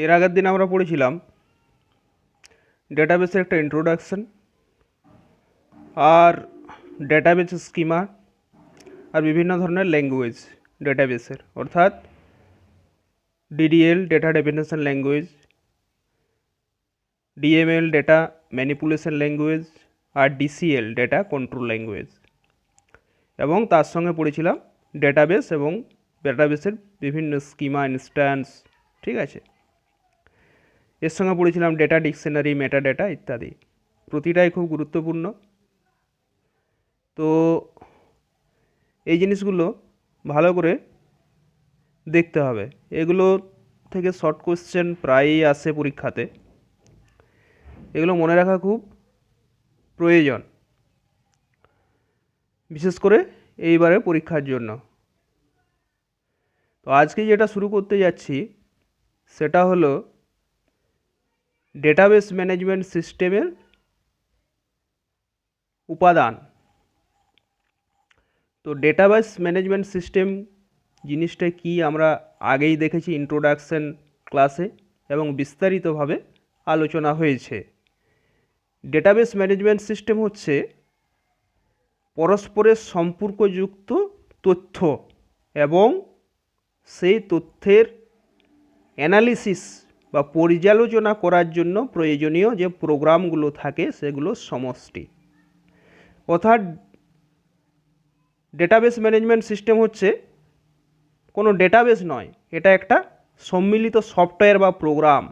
এর আগের দিন আমরা পড়েছিলাম ডেটাবেসের একটা ইন্ট্রোডাকশন আর ডেটাবেস স্কিমা আর বিভিন্ন ধরনের ল্যাঙ্গুয়েজ ডেটাবেসের, অর্থাৎ DDL data definition language, DML data manipulation language আর ডিসিএল ডেটা কন্ট্রোল ল্যাঙ্গুয়েজ। এবং তার সঙ্গে পড়েছিলাম ডেটাবেস এবং ডেটাবেসের বিভিন্ন স্কিমা, ইনস্ট্যান্স, ঠিক আছে। এর সঙ্গে পড়েছিলাম ডেটা ডিকশনারি, মেটা ডেটা ইত্যাদি। প্রতিটাই খুব গুরুত্বপূর্ণ। তো এই জিনিসগুলো ভালো করে দেখতে হবে। এগুলো থেকে শর্ট কোশ্চেন প্রায়ই আসে পরীক্ষাতে, এগুলো মনে রাখা খুব প্রয়োজন, বিশেষ করে এইবারে পরীক্ষার জন্য। তো আজকে যেটা শুরু করতে যাচ্ছি সেটা হলো ডেটাবেস ম্যানেজমেন্ট সিস্টেমের উপাদান। তো ডেটাবেস ম্যানেজমেন্ট সিস্টেম জিনিসটা কি আমরা আগেই দেখেছি ইন্ট্রোডাকশন ক্লাসে এবং বিস্তারিতভাবে আলোচনা হয়েছে। ডেটাবেস ম্যানেজমেন্ট সিস্টেম হচ্ছে পরস্পরের সম্পর্কযুক্ত তথ্য এবং সেই তথ্যের অ্যানালিসিস বা পর্যালোচনা করার জন্য প্রয়োজনীয় যে প্রোগ্রামগুলো থাকে সেগুলো সমষ্টি। অর্থাৎ ডেটাবেস ম্যানেজমেন্ট সিস্টেম হচ্ছে কোনো ডেটাবেস নয়, এটা একটা সম্মিলিত সফটওয়্যার বা প্রোগ্রাম,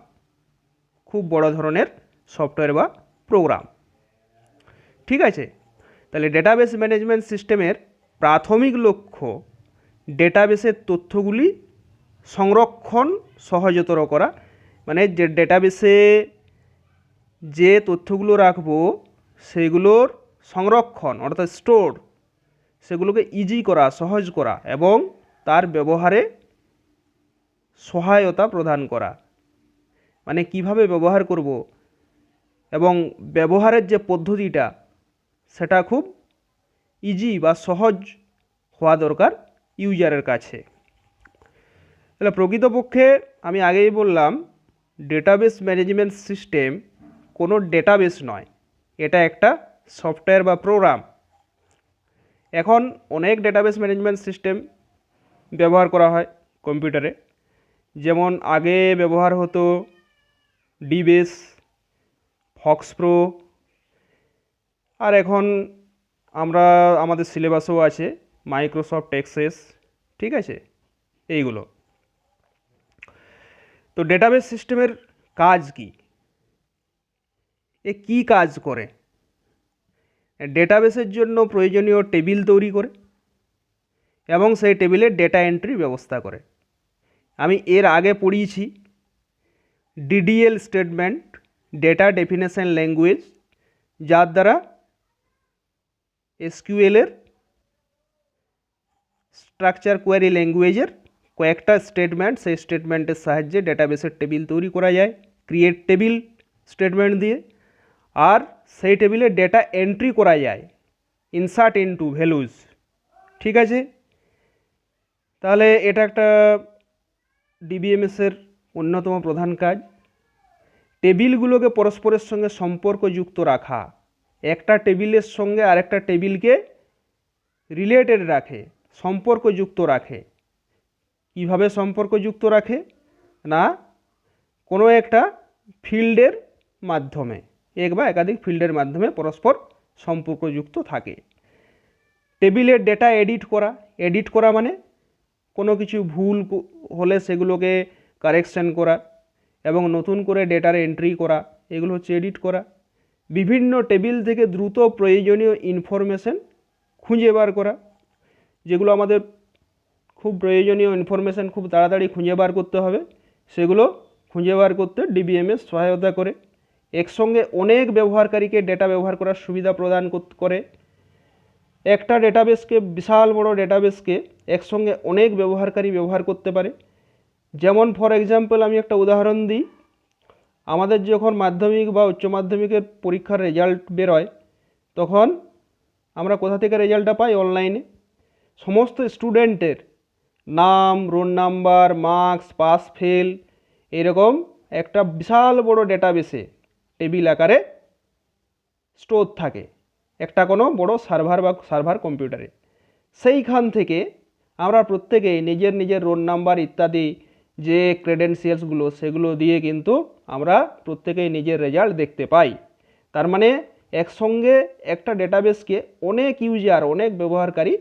খুব বড় ধরনের সফটওয়্যার বা প্রোগ্রাম, ঠিক আছে। তাহলে ডেটাবেস ম্যানেজমেন্ট সিস্টেমের প্রাথমিক লক্ষ্য ডেটাবেসের তথ্যগুলি সংরক্ষণ সহজতর করা, মানে যে ডেটাবেসে যে তথ্যগুলো রাখবো সেগুলোর সংরক্ষণ অর্থাৎ স্টোর, সেগুলোকে ইজি করা, সহজ করা এবং তার ব্যবহারে সহায়তা প্রদান করা। মানে কিভাবে ব্যবহার করব এবং ব্যবহারের যে পদ্ধতিটা সেটা খুব ইজি বা সহজ হওয়া দরকার ইউজারের কাছে। তাহলে প্রকৃতপক্ষে আমি আগেই বললাম ডেটাবেস ম্যানেজমেন্ট সিস্টেম কোনো ডেটাবেস নয়, এটা একটা সফটওয়্যার বা প্রোগ্রাম। এখন অনেক ডেটাবেস ম্যানেজমেন্ট সিস্টেম ব্যবহার করা হয় কম্পিউটারে, যেমন আগে ব্যবহার হতো ডিবেস, ফক্সপ্রো, আর এখন আমরা আমাদের সিলেবাসও আছে মাইক্রোসফট এক্সেস, ঠিক আছে, এইগুলো। তো ডেটাবেস সিস্টেমের কাজ কি, এ কী কাজ করে? ডেটাবেসের জন্য প্রয়োজনীয় টেবিল তৈরি করে এবং সেই টেবিলে ডেটা এন্ট্রি ব্যবস্থা করে। আমি এর আগে পড়িয়েছি DDL statement, data definition language, যার দ্বারা এসকিউএলের স্ট্রাকচার কোয়ারি ল্যাঙ্গুয়েজের কয়েকটা স্টেটমেন্ট, সেই স্টেটমেন্টের সাহায্যে ডেটাবেসের টেবিল তৈরি করা যায় ক্রিয়েট টেবিল স্টেটমেন্ট দিয়ে, আর সেই টেবিলে ডেটা এন্ট্রি করা যায় ইনসার্ট ইনটু ভ্যালুজ, ঠিক আছে। তাহলে এটা একটা ডিবিএমএসের অন্যতম প্রধান কাজ। টেবিলগুলোকে পরস্পরের সঙ্গে সম্পর্কযুক্ত রাখা, একটা টেবিলের সঙ্গে আরেকটা টেবিলকে রিলেটেড রাখে, সম্পর্কযুক্ত রাখে। কিভাবে সম্পর্কযুক্ত রাখে না, কোনো একটা ফিল্ডের মাধ্যমে, এক বা একাধিক ফিল্ডের মাধ্যমে পরস্পর সম্পর্কযুক্ত থাকে। টেবিলের ডেটা এডিট করা মানে কোনো কিছু ভুল হলে সেগুলোকে কারেকশন করা এবং নতুন করে ডেটার এন্ট্রি করা, এগুলো হচ্ছে এডিট করা। বিভিন্ন টেবিল থেকে দ্রুত প্রয়োজনীয় ইনফরমেশন খুঁজে বার করা, যেগুলো আমাদের খুব প্রয়োজনীয় ইনফরমেশন খুব তাড়াতাড়ি খুঁজে বার করতে হবে, সেগুলো খুঁজে বার করতে ডিবিএমএস সহায়তা করে। একসঙ্গে অনেক ব্যবহারকারীকে ডেটা ব্যবহার করার সুবিধা প্রদান করে। একটা ডেটাবেসকে, বিশাল বড় ডেটাবেসকে একসঙ্গে অনেক ব্যবহারকারী ব্যবহার করতে পারে। যেমন ফর এক্সাম্পল আমি একটা উদাহরণ দিই, আমাদের যখন মাধ্যমিক বা উচ্চ মাধ্যমিকের পরীক্ষার রেজাল্ট বেরোয় তখন আমরা কোথা থেকে রেজাল্টটা পাই? অনলাইনে। সমস্ত স্টুডেন্টের নাম, roll number, marks, pass fail, এরকম একটা বিশাল বড় ডেটাবেসে টেবিল আকারে স্টোর থাকে একটা কোনো বড় সার্ভার কম্পিউটারে। সেইখান থেকে আমরা প্রত্যেকেই নিজের নিজের রোল নাম্বার ইত্যাদি যে ক্রেডেনশিয়ালসগুলো সেগুলো দিয়ে কিন্তু আমরা প্রত্যেকেই নিজের রেজাল্ট দেখতে পাই। তার মানে একসঙ্গে একটা ডেটাবেসকে অনেক ইউজার, অনেক ব্যবহারকারী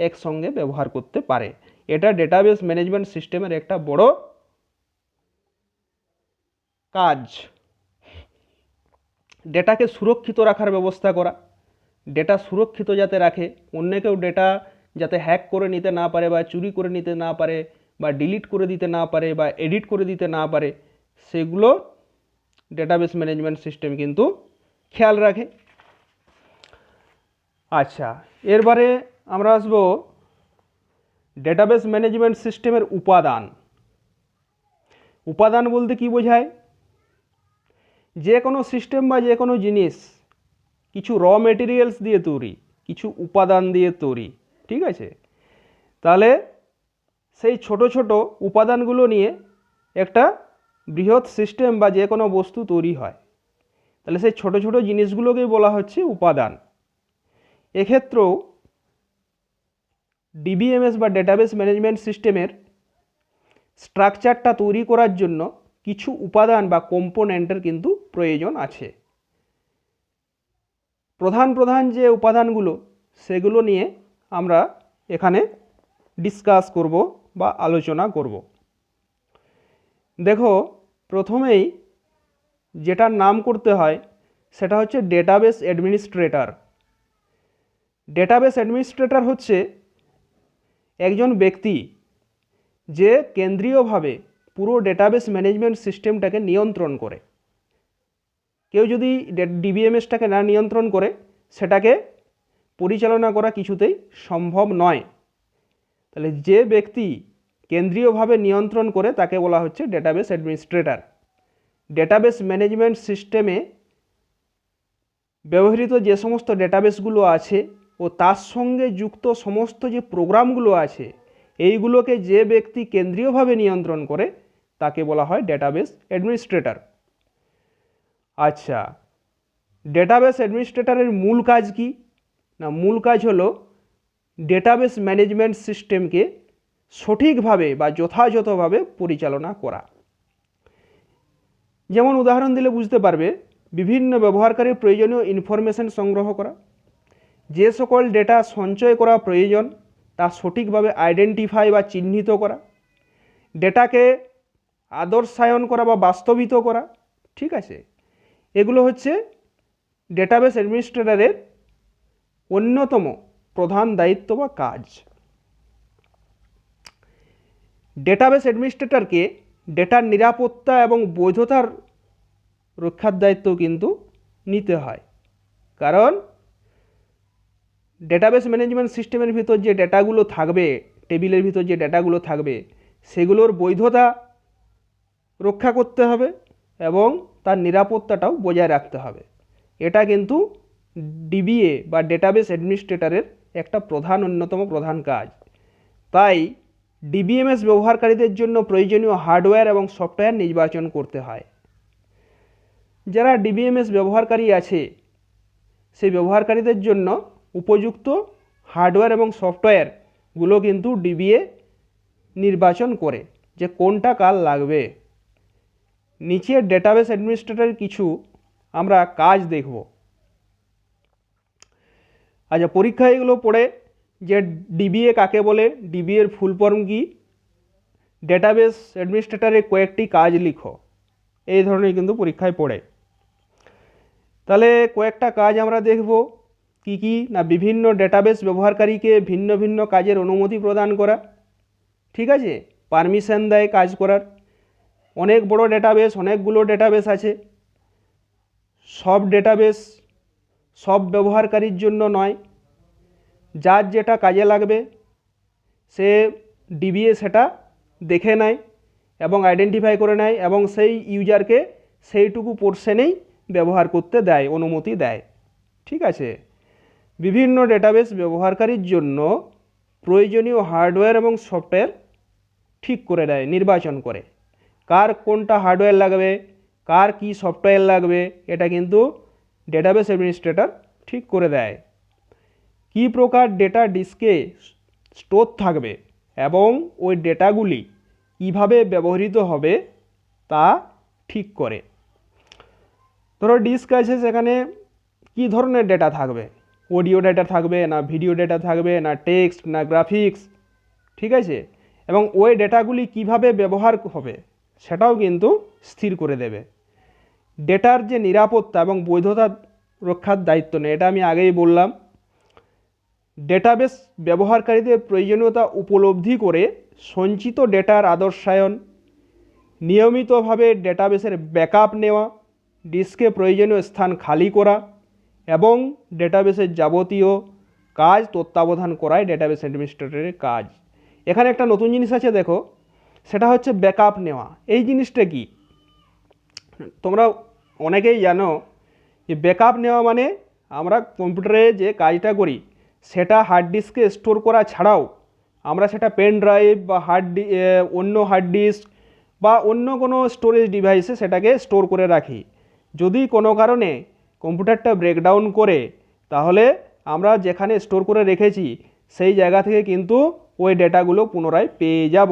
একসঙ্গে ব্যবহার করতে পারে। এটা ডেটাবেস ম্যানেজমেন্ট সিস্টেমের একটা বড় কাজ। ডেটাকে সুরক্ষিত রাখার ব্যবস্থা করা, ডেটা সুরক্ষিত যাতে রাখে, অন্য কেউ ডেটা যাতে হ্যাক করে নিতে না পারে বা চুরি করে নিতে না পারে বা ডিলিট করে দিতে না পারে বা এডিট করে দিতে না পারে, সেগুলো ডেটাবেস ম্যানেজমেন্ট সিস্টেম কিন্তু খেয়াল রাখে। আচ্ছা, এরবারে আমরা আসব ডেটাবেস ম্যানেজমেন্ট সিস্টেমের উপাদান। উপাদান বলতে কি বোঝায়? যে কোনো সিস্টেম বা যে কোনো জিনিস কিছু র মেটেরিয়ালস দিয়ে তৈরি, কিছু উপাদান দিয়ে তৈরি, ঠিক আছে? তাহলে সেই ছোট ছোট উপাদানগুলো নিয়ে একটা বৃহৎ সিস্টেম বা যে কোনো বস্তু তৈরি হয়। তাহলে সেই ছোট ছোট জিনিসগুলোকেই বলা হচ্ছে উপাদান। এক্ষেত্রেও ডিবিএমএস বা ডেটাবেস ম্যানেজমেন্ট সিস্টেমের স্ট্রাকচারটা তৈরি করার জন্য কিছু উপাদান বা কম্পোনেন্টের কিন্তু প্রয়োজন আছে। প্রধান প্রধান যে উপাদানগুলো সেগুলো নিয়ে আমরা এখানে ডিসকাস করব বা আলোচনা করব। দেখো, প্রথমেই যেটার নাম করতে হয় সেটা হচ্ছে ডেটাবেস অ্যাডমিনিস্ট্রেটর। ডেটাবেস অ্যাডমিনিস্ট্রেটর হচ্ছে একজন ব্যক্তি যে কেন্দ্রীয়ভাবে পুরো ডেটাবেস ম্যানেজমেন্ট সিস্টেমটাকে নিয়ন্ত্রণ করে। কেউ যদি ডিবিএমএসটাকে না নিয়ন্ত্রণ করে সেটাকে পরিচালনা করা কিছুতেই সম্ভব নয়। তাহলে যে ব্যক্তি কেন্দ্রীয়ভাবে নিয়ন্ত্রণ করে তাকে বলা হচ্ছে ডেটাবেস অ্যাডমিনিস্ট্রেটর। ডেটাবেস ম্যানেজমেন্ট সিস্টেমে ব্যবহৃত যে সমস্ত ডেটাবেসগুলো আছে ও তার সঙ্গে যুক্ত সমস্ত যে প্রোগ্রামগুলো আছে এইগুলোকে যে ব্যক্তি কেন্দ্রীয়ভাবে নিয়ন্ত্রণ করে তাকে বলা হয় ডেটাবেস অ্যাডমিনিস্ট্রেটর। আচ্ছা, ডেটাবেস অ্যাডমিনিস্ট্রেটরের মূল কাজ কি না? মূল কাজ হলো ডেটাবেস ম্যানেজমেন্ট সিস্টেমকে সঠিকভাবে বা যথাযথভাবে পরিচালনা করা। যেমন উদাহরণ দিলে বুঝতে পারবে, বিভিন্ন ব্যবহারকারীর প্রয়োজনীয় ইনফরমেশন সংগ্রহ করা, যে সকল ডেটা সঞ্চয় করা প্রয়োজন তা সঠিকভাবে আইডেন্টিফাই বা চিহ্নিত করা, ডেটাকে আদর্শায়ন করা বা বাস্তবিত করা, ঠিক আছে? এগুলো হচ্ছে ডেটাবেস অ্যাডমিনিস্ট্রেটরের অন্যতম প্রধান দায়িত্ব বা কাজ। ডেটাবেস অ্যাডমিনিস্ট্রেটরকে ডেটার নিরাপত্তা এবং বৈধতার রক্ষার দায়িত্ব কিন্তু নিতে হয়, কারণ ডেটাবেস ম্যানেজমেন্ট সিস্টেমের ভিতর যে ডেটাগুলো থাকবে, টেবিলের ভিতর যে ডেটাগুলো থাকবে সেগুলোর বৈধতা রক্ষা করতে হবে এবং তার নিরাপত্তাটাও বজায় রাখতে হবে। এটা কিন্তু ডিবিএ বা ডেটাবেস অ্যাডমিনিস্ট্রেটরের একটা অন্যতম প্রধান কাজ। তাই ডিবিএমএস ব্যবহারকারীদের জন্য প্রয়োজনীয় হার্ডওয়্যার এবং সফটওয়্যার নির্বাচন করতে হয়। যারা ডিবিএমএস ব্যবহারকারী আছে সেই ব্যবহারকারীদের জন্য উপযুক্ত হার্ডওয়্যার এবং সফটওয়্যারগুলো কিন্তু ডিবিএ নির্বাচন করে যে কোনটা কার লাগবে। নিচে ডেটাবেস অ্যাডমিনিস্ট্রেটরের কিছু আমরা কাজ দেখব। আচ্ছা, পরীক্ষায় এগুলো পড়ে যে ডিবিএ কাকে বলে, ডিবিএর ফুল ফর্ম কি, ডেটাবেস অ্যাডমিনিস্ট্রেটরের কয়েকটি কাজ লিখো, এই ধরনের কিন্তু পরীক্ষায় পড়ে। তাহলে কয়েকটা কাজ আমরা দেখব কি কি না, বিভিন্ন ডেটাবেস ব্যবহারকারীকে ভিন্ন ভিন্ন কাজের অনুমতি প্রদান করা, ঠিক আছে? পারমিশন দেয় কাজ করার। অনেক বড় ডেটাবেস, অনেকগুলো ডেটাবেস আছে, সব ডেটাবেস সব ব্যবহারকারীর জন্য নয়। যার যেটা কাজে লাগবে সে ডিবিএ সেটা দেখে নেয় এবং আইডেন্টিফাই করে নেয় এবং সেই ইউজারকে সেইটুকু পোর্শনেই ব্যবহার করতে দেয়, অনুমতি দেয়, ঠিক আছে? বিভিন্ন ডেটাবেস ব্যবহারকারীর জন্য প্রয়োজনীয় হার্ডওয়্যার এবং সফটওয়্যার ঠিক করে দেয়, নির্বাচন করে। কার কোনটা হার্ডওয়্যার লাগবে, কার কি সফটওয়্যার লাগবে, এটা কিন্তু ডেটাবেস অ্যাডমিনিস্ট্রেটর ঠিক করে দেয়। কী প্রকার ডেটা ডিস্কে স্টোর থাকবে এবং ওই ডেটাগুলি কীভাবে ব্যবহৃত হবে তা ঠিক করে। ধরো ডিস্ক আছে, সেখানে কী ধরনের ডেটা থাকবে, অডিও ডেটা থাকবে না ভিডিও ডেটা থাকবে না টেক্সট না গ্রাফিক্স, ঠিক আছে, এবং ওই ডেটাগুলি কিভাবে ব্যবহার হবে সেটাও কিন্তু স্থির করে দেবে। ডেটার যে নিরাপত্তা এবং বৈধতা রক্ষার দায়িত্ব নেই, এটা আমি আগেই বললাম। ডেটাবেস ব্যবহারকারীদের প্রয়োজনীয়তা উপলব্ধি করে সঞ্চিত ডেটার আদর্শায়ন, নিয়মিতভাবে ডেটাবেসের ব্যাকআপ নেওয়া, ডিস্কে প্রয়োজনীয় স্থান খালি করা এবং ডেটাবেসের যাবতীয় কাজ তত্ত্বাবধান করাই ডেটাবেস অ্যাডমিনিস্ট্রেটরের কাজ। এখানে একটা নতুন জিনিস আছে দেখো, সেটা হচ্ছে ব্যাকআপ নেওয়া। এই জিনিসটা কি তোমরা অনেকেই জানো যে ব্যাকআপ নেওয়া মানে আমরা কম্পিউটারে যে কাজটা করি সেটা হার্ড ডিস্কে স্টোর করা ছাড়াও আমরা সেটা পেন ড্রাইভ বা অন্য হার্ড ডিস্ক বা অন্য কোনো স্টোরেজ ডিভাইসে সেটাকে স্টোর করে রাখি। যদি কোনো কারণে কম্পিউটারটা ব্রেকডাউন করে তাহলে আমরা যেখানে স্টোর করে রেখেছি সেই জায়গা থেকে কিন্তু ওই ডেটাগুলো পুনরায় পেয়ে যাব।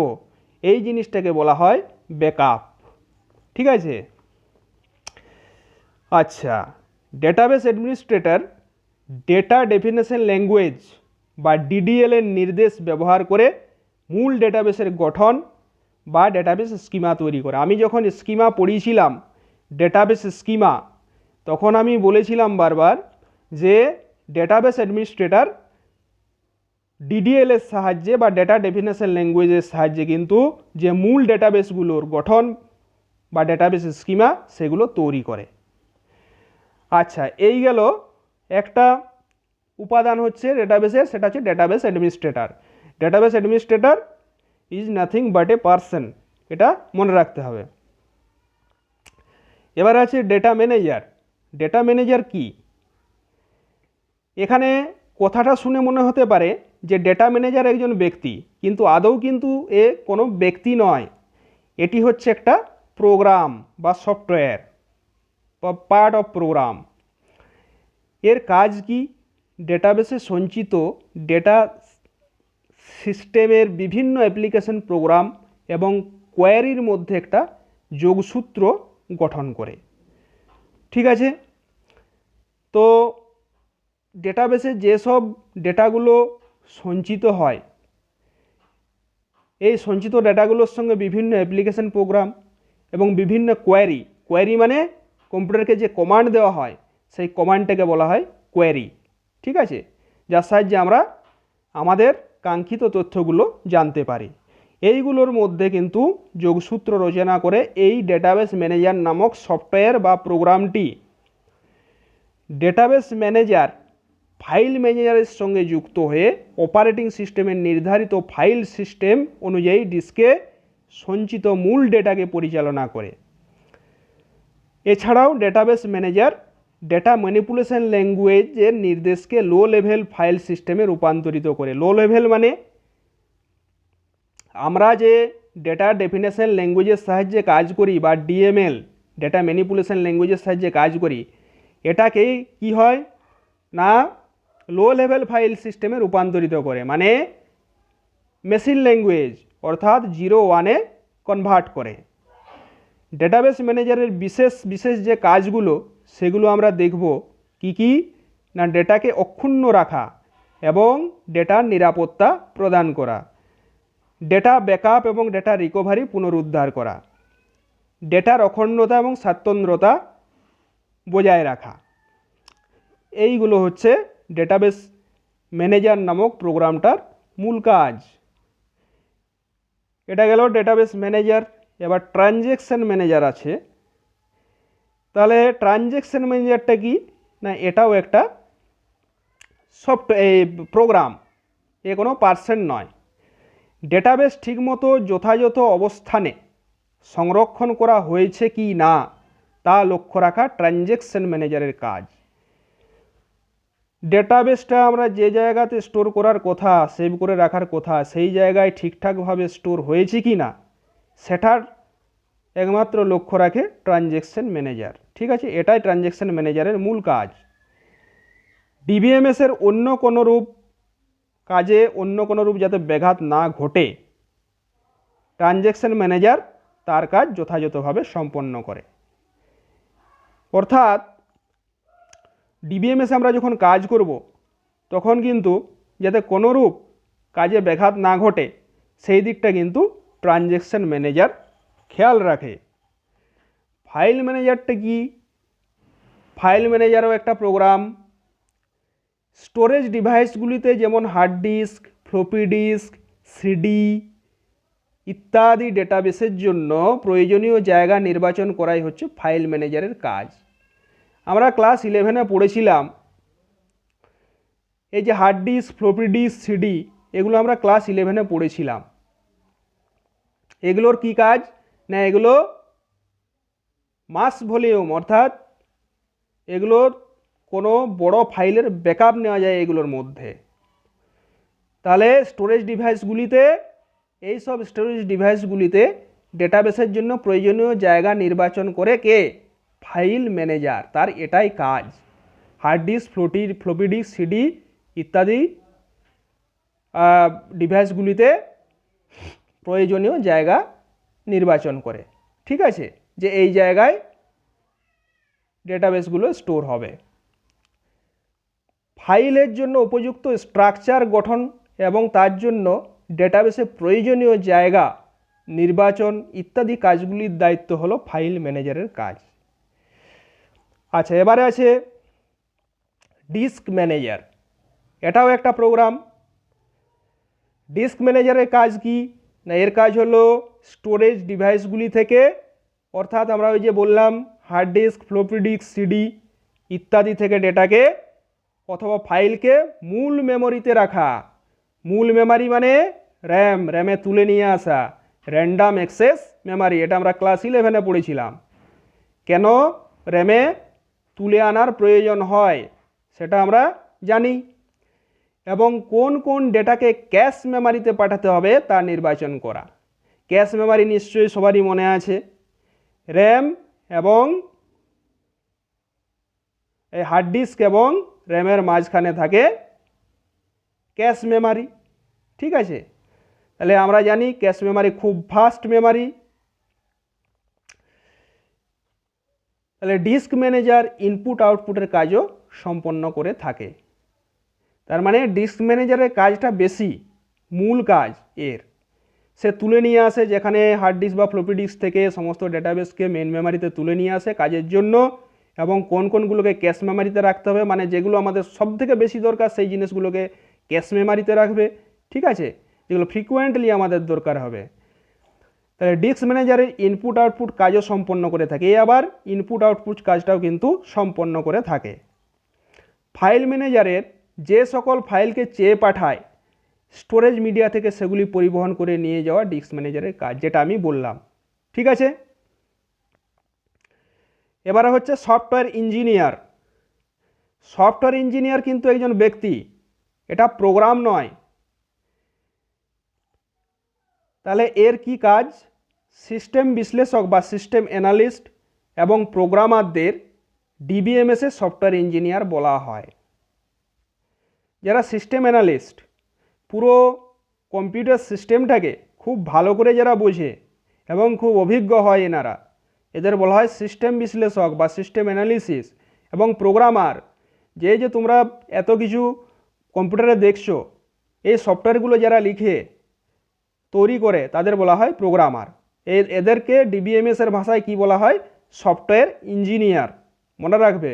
এই জিনিসটাকে বলা হয় ব্যাকআপ, ঠিক আছে। আচ্ছা, database administrator data definition language বা ডিডিএল এর নির্দেশ ব্যবহার করে মূল ডেটাবেসের গঠন বা ডেটাবেস স্কিমা তৈরি করে। আমি যখন স্কিমা পড়িয়েছিলাম ডেটাবেস স্কিমা, তখন আমি বলেছিলাম বারবার যে ডেটাবেস অ্যাডমিনিস্ট্রেটর ডিডিএল এর সাহায্যে বা ডেটা ডেফিনেশন ল্যাঙ্গুয়েজের সাহায্যে কিন্তু যে মূল ডেটাবেসগুলোর গঠন বা ডেটাবেস স্কিমা সেগুলো তৈরি করে। আচ্ছা, এই গেল একটা উপাদান হচ্ছে ডেটাবেসের, সেটা হচ্ছে database administrator. Database administrator is nothing but a person, এটা মনে রাখতে হবে। এবার আছে ডেটা ম্যানেজার। ডেটা ম্যানেজার কি? এখানে কথাটা শুনে মনে হতে পারে যে ডেটা ম্যানেজার একজন ব্যক্তি, কিন্তু আদৌ কিন্তু এ কোনো ব্যক্তি নয়, এটি হচ্ছে একটা প্রোগ্রাম বা সফটওয়্যার বা পার্ট অফ প্রোগ্রাম। এর কাজ কি? ডেটাবেসে সঞ্চিত ডেটা সিস্টেমের বিভিন্ন অ্যাপ্লিকেশন, প্রোগ্রাম এবং কোয়ারির মধ্যে একটা যোগসূত্র গঠন করে, ঠিক আছে। তো ডেটাবেসে যেসব ডেটাগুলো সঞ্চিত হয়, এই সঞ্চিত ডেটাগুলোর সঙ্গে বিভিন্ন অ্যাপ্লিকেশন, প্রোগ্রাম এবং বিভিন্ন কোয়ারি মানে কম্পিউটারকে যে কমান্ড দেওয়া হয় সেই কমান্ডটাকে বলা হয় কোয়ারি, ঠিক আছে, যার সাহায্যে আমরা আমাদের কাঙ্ক্ষিত তথ্যগুলো জানতে পারি। এইগুলোর মধ্যে কিন্তু যোগসূত্র রচনা করে এই ডেটাবেস ম্যানেজার নামক সফটওয়্যার বা প্রোগ্রামটি। ডেটাবেস ম্যানেজার ফাইল ম্যানেজারের সঙ্গে যুক্ত হয়ে অপারেটিং সিস্টেমের নির্ধারিত ফাইল সিস্টেম অনুযায়ী ডিস্কে সঞ্চিত মূল ডেটাকে পরিচালনা করে। এছাড়াও ডেটাবেস ম্যানেজার ডেটা ম্যানিপুলেশন ল্যাঙ্গুয়েজের নির্দেশকে লো লেভেল ফাইল সিস্টেমে রূপান্তরিত করে। লো লেভেল মানে আমরা যে ডেটা ডেফিনেশন ল্যাঙ্গুয়েজের সাহায্যে কাজ করি বা ডিএমএল ডেটা ম্যানিপুলেশন ল্যাঙ্গুয়েজের সাহায্যে কাজ করি, এটাকে কি হয় না লো লেভেল ফাইল সিস্টেমে রূপান্তরিত করে, মানে মেশিন ল্যাঙ্গুয়েজ অর্থাৎ 0-1-এ কনভার্ট করে। ডেটাবেস ম্যানেজারের বিশেষ যে কাজগুলো সেগুলো আমরা দেখব কি কি না ডেটাকে অক্ষুণ্ণ রাখা এবং ডেটার নিরাপত্তা প্রদান করা, ডেটা ব্যাকআপ এবং ডেটা রিকভারি পুনরুদ্ধার করা, ডেটার অখণ্ডতা এবং স্বাতন্ত্র্যতা বজায় রাখা। এইগুলো হচ্ছে ডেটাবেস ম্যানেজার নামক প্রোগ্রামটার মূল কাজ। এটা গেল ডেটাবেস ম্যানেজার। এবার ট্রানজ্যাকশন ম্যানেজার আছে। তাহলে ট্রানজ্যাকশন ম্যানেজারটা কি না এটাও একটা প্রোগ্রাম, এ কোনো পার্সন নয়। ডেটাবেস ঠিকমতো যথাযথ অবস্থানে সংরক্ষণ করা হয়েছে কি না তা লক্ষ্য রাখা ট্রানজ্যাকশন ম্যানেজারের কাজ। ডেটাবেসটা আমরা যে জায়গাতে স্টোর করার কথা, সেভ করে রাখার কথা, সেই জায়গায় ঠিকঠাকভাবে স্টোর হয়েছে কি না সেটার একমাত্র লক্ষ্য রাখে ট্রানজ্যাকশন ম্যানেজার। ঠিক আছে, এটাই ট্রানজ্যাকশন ম্যানেজারের মূল কাজ। ডিবিএমএস এর অন্য কোনো রূপ কাজে অন্য কোনো রূপ যাতে ব্যাঘাত না ঘটে, ট্রানজ্যাকশন ম্যানেজার তার কাজ যথাযথভাবে সম্পন্ন করে। অর্থাৎ ডিবিএমএস আমরা যখন কাজ করব তখন কিন্তু যাতে কোনোরূপ কাজে ব্যাঘাত না ঘটে সেই দিকটা কিন্তু ট্রানজ্যাকশন ম্যানেজার খেয়াল রাখে। ফাইল ম্যানেজারটা কি? ফাইল ম্যানেজারও একটা প্রোগ্রাম। স্টোরেজ ডিভাইসগুলিতে যেমন hard disk, floppy disk, CD ইত্যাদি ডেটাবেসের জন্য প্রয়োজনীয় জায়গা নির্বাচন করাই হচ্ছে ফাইল ম্যানেজারের কাজ। আমরা ক্লাস 11-এ পড়েছিলাম এই যে hard disk, floppy disk, CD, এগুলো আমরা ক্লাস 11-এ পড়েছিলাম। এগুলোর কি কাজ না, এগুলো মাস ভলিউম, অর্থাৎ এগুলোর কোনো বড় ফাইলের ব্যাকআপ নেওয়া যায় এগুলোর মধ্যে। তাহলে স্টোরেজ ডিভাইসগুলিতে, এই সব স্টোরেজ ডিভাইসগুলিতে ডেটাবেসের জন্য প্রয়োজনীয় জায়গা নির্বাচন করে কে? File manager. তার এটাই কাজ। Hard disk, floppy disk, CD ইত্যাদি ডিভাইসগুলিতে প্রয়োজনীয় জায়গা নির্বাচন করে। ঠিক আছে, যে এই জায়গায় ডেটাবেসগুলো স্টোর হবে। ফাইলের জন্য উপযুক্ত স্ট্রাকচার গঠন এবং তার জন্য ডেটাবেসে প্রয়োজনীয় জায়গা নির্বাচন ইত্যাদি কাজগুলির দায়িত্ব হলো ফাইল ম্যানেজারের কাজ। আচ্ছা, এবারে আছে ডিস্ক ম্যানেজার। এটাও একটা প্রোগ্রাম। ডিস্ক ম্যানেজারের কাজ কি না, এর কাজ হলো স্টোরেজ ডিভাইসগুলি থেকে, অর্থাৎ আমরা ওই যে বললাম hard disk, floppy disk, CD ইত্যাদি থেকে ডেটাকে অথবা ফাইলকে মূল মেমোরিতে রাখা। মূল মেমোরি মানে র্যামে তুলে নিয়ে আসা, র্যান্ডাম অ্যাক্সেস মেমোরি। এটা আমরা ক্লাস 11-এ পড়েছিলাম। কেন র্যামে তুলে আনার প্রয়োজন হয় সেটা আমরা জানি। এবং কোন কোন ডেটাকে ক্যাশ মেমোরিতে পাঠাতে হবে তা নির্বাচন করা। ক্যাশ মেমোরি নিশ্চয়ই সবারই মনে আছে, র্যাম এবং এই হার্ড ডিস্ক এবং র্যামের মাঝখানে থাকে ক্যাশ মেমোরি। ঠিক আছে, তাহলে আমরা জানি ক্যাশ মেমোরি খুব ফাস্ট মেমোরি। তাহলে ডিস্ক ম্যানেজার ইনপুট আউটপুটের কাজও সম্পন্ন করে থাকে। তার মানে ডিস্ক ম্যানেজারের কাজটা বেশি, মূল কাজ এর। সে তুলে নিয়ে আসে, যেখানে হার্ড ডিস্ক বা ফ্লপি ডিস্ক থেকে সমস্ত ডেটাবেসকে মেন মেমোরিতে তুলে নিয়ে আসে কাজের জন্য, এবং কোন কোনগুলোকে ক্যাশ মেমোরিতে রাখতে হবে, মানে যেগুলো আমাদের সবথেকে বেশি দরকার সেই জিনিসগুলোকে ক্যাশ মেমোরিতে রাখবে। ঠিক আছে, যেগুলো ফ্রিকোয়েন্টলি আমাদের দরকার হবে। তাহলে ডিস্ক ম্যানেজারের ইনপুট আউটপুট কাজও সম্পন্ন করে থাকে। আবার ইনপুট আউটপুট কাজটাও কিন্তু সম্পন্ন করে থাকে। ফাইল ম্যানেজারের যে সকল ফাইলকে চেয়ে পাঠায় স্টোরেজ মিডিয়া থেকে সেগুলি পরিবহন করে নিয়ে যাওয়া ডিস্ক ম্যানেজারের কাজ, যেটা আমি বললাম। ঠিক আছে, এবারে হচ্ছে সফটওয়্যার ইঞ্জিনিয়ার। সফটওয়্যার ইঞ্জিনিয়ার কিন্তু একজন ব্যক্তি, এটা প্রোগ্রাম নয়। তাহলে এর কি কাজ? সিস্টেম বিশ্লেষক বা সিস্টেম অ্যানালিস্ট এবং প্রোগ্রামারদের ডিবিএমএস এর সফটওয়্যার ইঞ্জিনিয়ার বলা হয়। যারা সিস্টেম অ্যানালিস্ট, পুরো কম্পিউটার সিস্টেমটাকে খুব ভালো করে যারা বোঝে এবং খুব অভিজ্ঞ হয় এনারা, এদের বলা হয় সিস্টেম বিশ্লেষক বা সিস্টেম অ্যানালিসিস। এবং প্রোগ্রামার, যে তোমরা এত কিছু কম্পিউটারে দেখছো, এই সফটওয়্যারগুলো যারা লিখে তৈরি করে তাদের বলা হয় প্রোগ্রামার। এদেরকে ডিবিএমএস এর ভাষায় কি বলা হয়? Software engineer. মনে রাখবে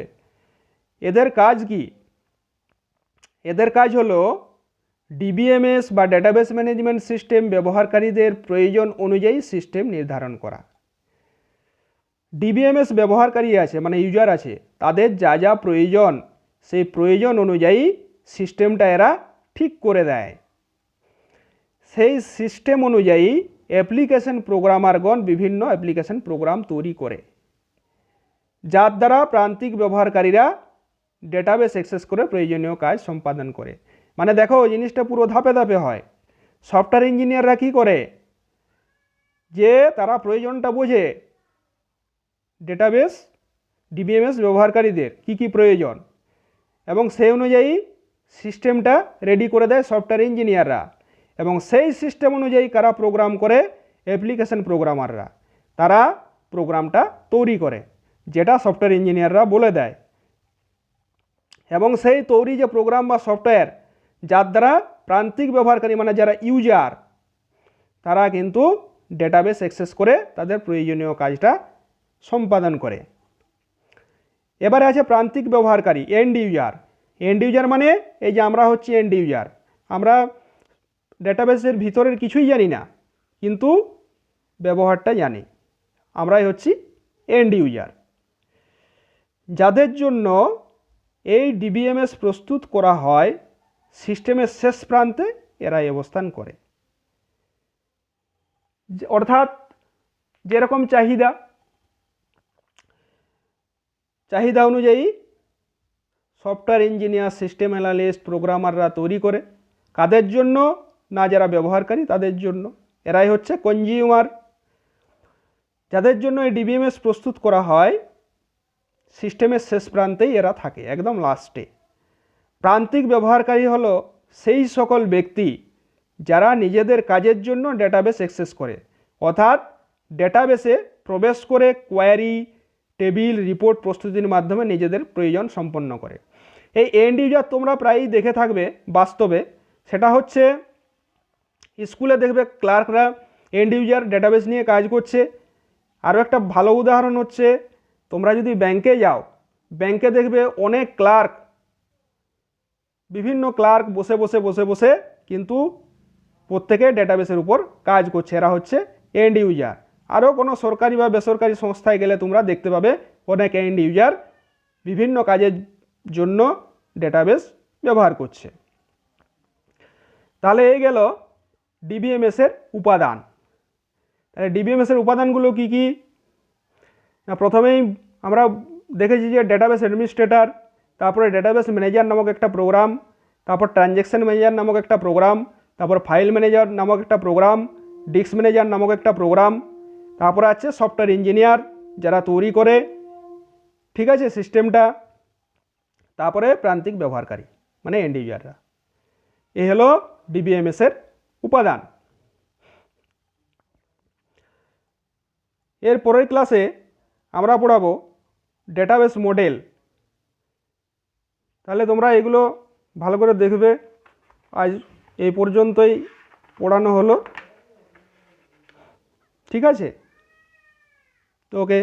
এদের কাজ কি? এদের কাজ হলো ডিবিএমএস বা ডেটাবেস ম্যানেজমেন্ট সিস্টেম ব্যবহারকারীদের প্রয়োজন অনুযায়ী সিস্টেম নির্ধারণ করা। ডিবিএমএস ব্যবহারকারী আছে, মানে ইউজার আছে, তাদের যা যা প্রয়োজন সেই প্রয়োজন অনুযায়ী সিস্টেমটা এরা ঠিক করে দেয়। সেই সিস্টেম অনুযায়ী অ্যাপ্লিকেশন প্রোগ্রামারগণ বিভিন্ন অ্যাপ্লিকেশন প্রোগ্রাম তৈরি করে, যার দ্বারা প্রান্তিক ব্যবহারকারীরা ডেটাবেস অ্যাক্সেস করে প্রয়োজনীয় কাজ সম্পাদন করে। মানে দেখো জিনিসটা পুরো ধাপে ধাপে হয়। সফটওয়্যার ইঞ্জিনিয়াররা কী করে? যে তারা প্রয়োজনটা বোঝে ডেটাবেস ডিবিএমএস ব্যবহারকারীদের কি কি প্রয়োজন, এবং সেই অনুযায়ী সিস্টেমটা রেডি করে দেয় সফটওয়্যার ইঞ্জিনিয়াররা, এবং সেই সিস্টেম অনুযায়ী কারা প্রোগ্রাম করে, অ্যাপ্লিকেশন প্রোগ্রামাররা, তারা প্রোগ্রামটা তৈরি করে যেটা সফটওয়্যার ইঞ্জিনিয়াররা বলে দেয়। এবং সেই তৈরি যে প্রোগ্রাম বা সফটওয়্যার যার দ্বারা প্রান্তিক ব্যবহারকারী মানে যারা ইউজার তারা কিন্তু ডেটাবেস অ্যাক্সেস করে তাদের প্রয়োজনীয় কাজটা সম্পাদন করে। এবারে আছে প্রান্তিক ব্যবহারকারী এন্ড ইউজার। এন্ড ইউজার মানে এই যে আমরা হচ্ছি এন্ড ইউজার, আমরা ডেটাবেসের ভিতরের কিছুই জানি না কিন্তু ব্যবহারটা জানি, আমরাই হচ্ছি এন্ড ইউজার। যাদের জন্য এই ডিবিএমএস প্রস্তুত করা হয় সিস্টেমের শেষ প্রান্তে এরাই অবস্থান করে। অর্থাৎ যেরকম চাহিদা অনুযায়ী সফটওয়্যার ইঞ্জিনিয়ার, সিস্টেম অ্যানালিস্ট, প্রোগ্রামাররা তৈরি করে। কাদের জন্য? না যারা ব্যবহারকারী তাদের জন্য, এরাই হচ্ছে কনজিউমার। যাদের জন্য এই ডিবিএমএস প্রস্তুত করা হয় সিস্টেমের শেষ প্রান্তেই এরা থাকে, একদম লাস্টে। প্রান্তিক ব্যবহারকারী হলো সেই সকল ব্যক্তি যারা নিজেদের কাজের জন্য ডেটাবেস অ্যাক্সেস করে, অর্থাৎ ডেটাবেসে প্রবেশ করে কোয়ারি, টেবিল, রিপোর্ট প্রস্তুতির মাধ্যমে নিজেদের প্রয়োজন সম্পন্ন করে। এই এন্ড ইউজার তোমরা প্রায়ই দেখে থাকবে বাস্তবে, সেটা হচ্ছে স্কুলে দেখবে ক্লার্করা এন্ড ইউজার ডেটাবেস নিয়ে কাজ করছে। আরও একটা ভালো উদাহরণ হচ্ছে তোমরা যদি ব্যাংকে যাও, ব্যাংকে দেখবে অনেক ক্লার্ক, বিভিন্ন ক্লার্ক বসে বসে কিন্তু প্রত্যেকে ডেটাবেসের উপর কাজ করছে, এরা হচ্ছে এন্ড ইউজার। আরও কোনো সরকারি বা বেসরকারি সংস্থায় গেলে তোমরা দেখতে পাবে অনেক এন্ড ইউজার বিভিন্ন কাজের জন্য ডেটাবেস ব্যবহার করছে। তাহলে এই গেল ডিবিএমএসের উপাদান। তাহলে ডিবিএমএসের উপাদানগুলো কি কি? না, প্রথমেই আমরা দেখেছি যে ডেটাবেস অ্যাডমিনিস্ট্রেটর, তারপরে ডেটাবেস ম্যানেজার নামক একটা প্রোগ্রাম, তারপর ট্রানজ্যাকশন ম্যানেজার নামক একটা প্রোগ্রাম, তারপর ফাইল ম্যানেজার নামক একটা প্রোগ্রাম, ডিস্ক ম্যানেজার নামক একটা প্রোগ্রাম, তারপরে আছে সফটওয়্যার ইঞ্জিনিয়ার যারা তৈরি করে, ঠিক আছে, সিস্টেমটা, তারপরে প্রান্তিক ব্যবহারকারী মানে এন্ড ইউজাররা। এই হলো ডিবিএমএসের উপাদান। এর পরের ক্লাসে আমরা পড়াবো ডেটাবেস মডেল। তাহলে তোমরা এগুলো ভালো করে দেখবে। আজ এই পর্যন্তই পড়ানো হলো, ঠিক আছে? তো ওকে।